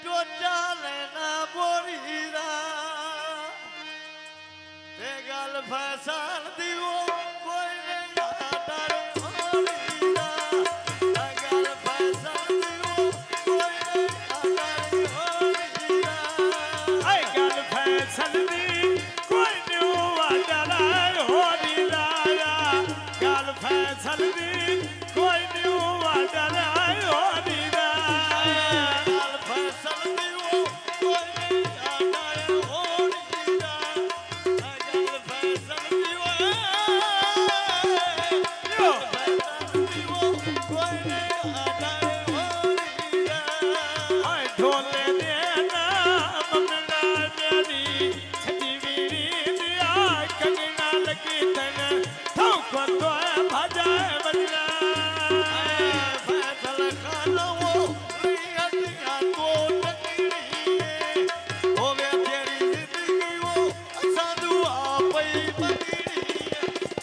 टोटा लेना बोरीदा ते गल फैसल दियो कोई नहीं आटारे होरीदा ते गल फैसल दियो कोई नहीं आटारे होरीदा ऐ गल फैसल दी कोई नहीं आटारे होरीदा गल फैसल दी कोई नहीं आटारे होरीदा गल फैसल दियो कोई नहीं आटारे होरीदा गल फैसल दियो कोई नहीं आटारे होरीदा ऐ ढोले देना ममना मेरी छठी वीरी दिया कंगना लगी तन थौ को तो भजाए बजना फैसल खाना वो रियतिया को टकरी होवे तेरी जिंदगी वो साधु आप ही पकड़ी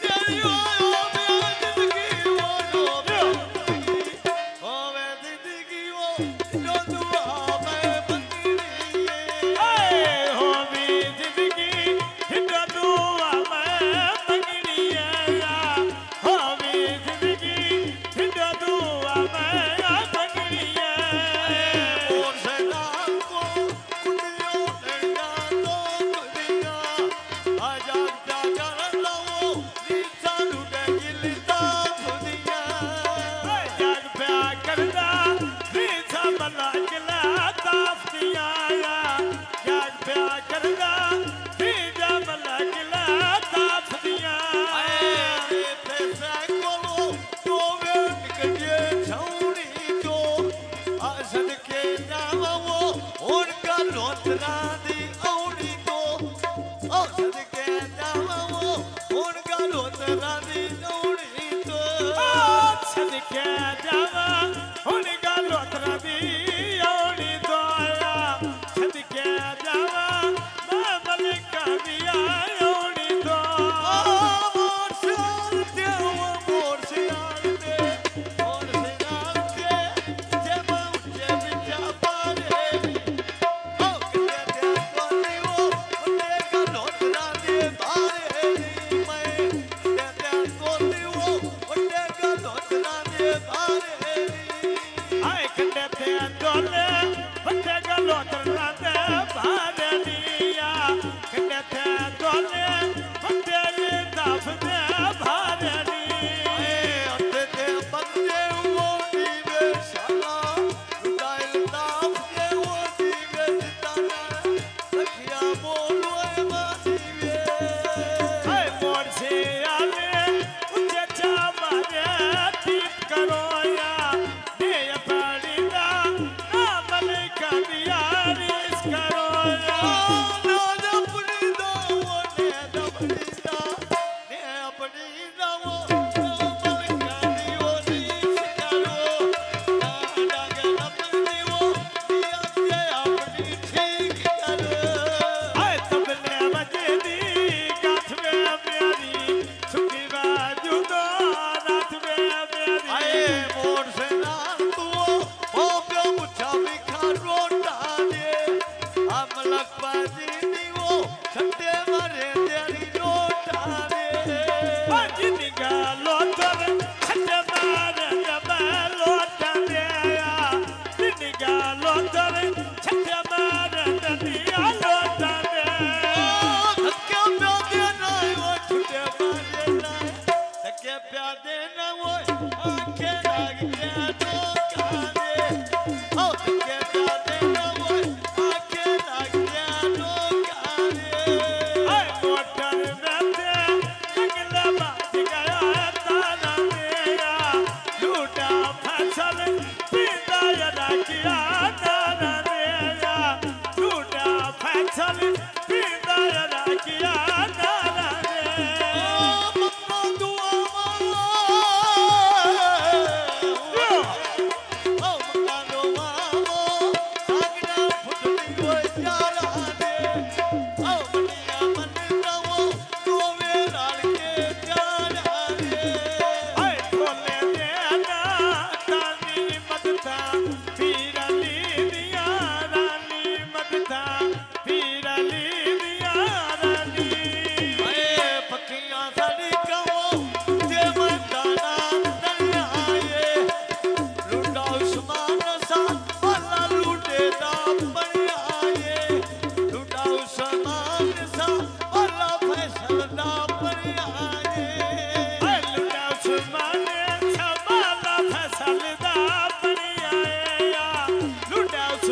तेरी होवे जिंदगी वो होवे जिंदगी वो साधु आप ही पकड़ी ऐ हो भी जिंदगी हिंदू दुआ में मंगनिया हो भी जिंदगी हिंदू दुआ में मंगनिया और सलाम को कुड़ियों लड़का तो कुड़िया आजाद क्या कर लो रीता लुटे गिलता खुदिया जग प्या करदा रीसा बला गला ताफ्तिया जग प्या करदा रीसा बला गला ताफ्तिया पैसा को तो वे निकले छौड़ी जो आसद के नाम वो उनका लोटना दी औड़ी को आसद के नाम वो उनका लोटना दी औड़ी तो सदके जावा उनका लोटरा दी औड़ी दोया सदके जावा मैं मलिका दिया औड़ी दो मोर से आते जब बिचा पारे ओ कहते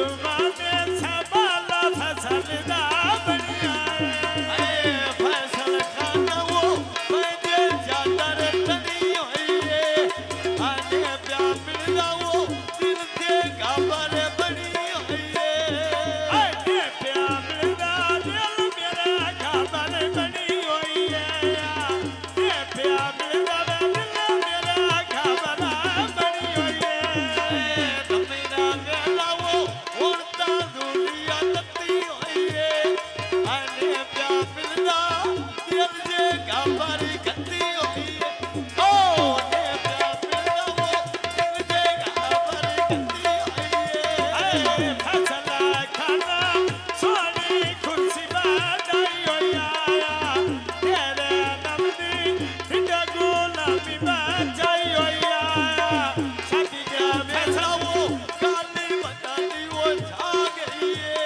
आसमाने से बाला फसलदा बनिया अरे फैसल खाना वो बजे चादर तनी होई है आने प्यार मिलना वो दिल के खबर बनी होई है आने प्यार मिलना दिल मेरा खबर बनी हुई है ये प्यार मिलना दिल मेरा खबर बनी हुई है कमीना मेला वो उड़ता दुनिया तती होई है आने प्यार मिलना दिल के खबर कती होई है ओ आने प्यार मिलना वो दिल के खबर कती होई है फसला खाना सोनी खुर्सी बादाई होई आया तेरे नमदी हिंदा गुलाबी बाजाई होई आया शादी के फैसला वो काली बतानी वो छा गई है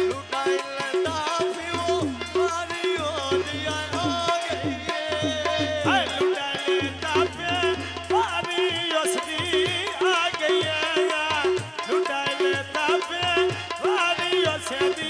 लुटाई लेता भी वो मारी हो दिया आ गई है लुटाए तापे पारी यसदी आ गई है लुटाए तापे पारी यसदी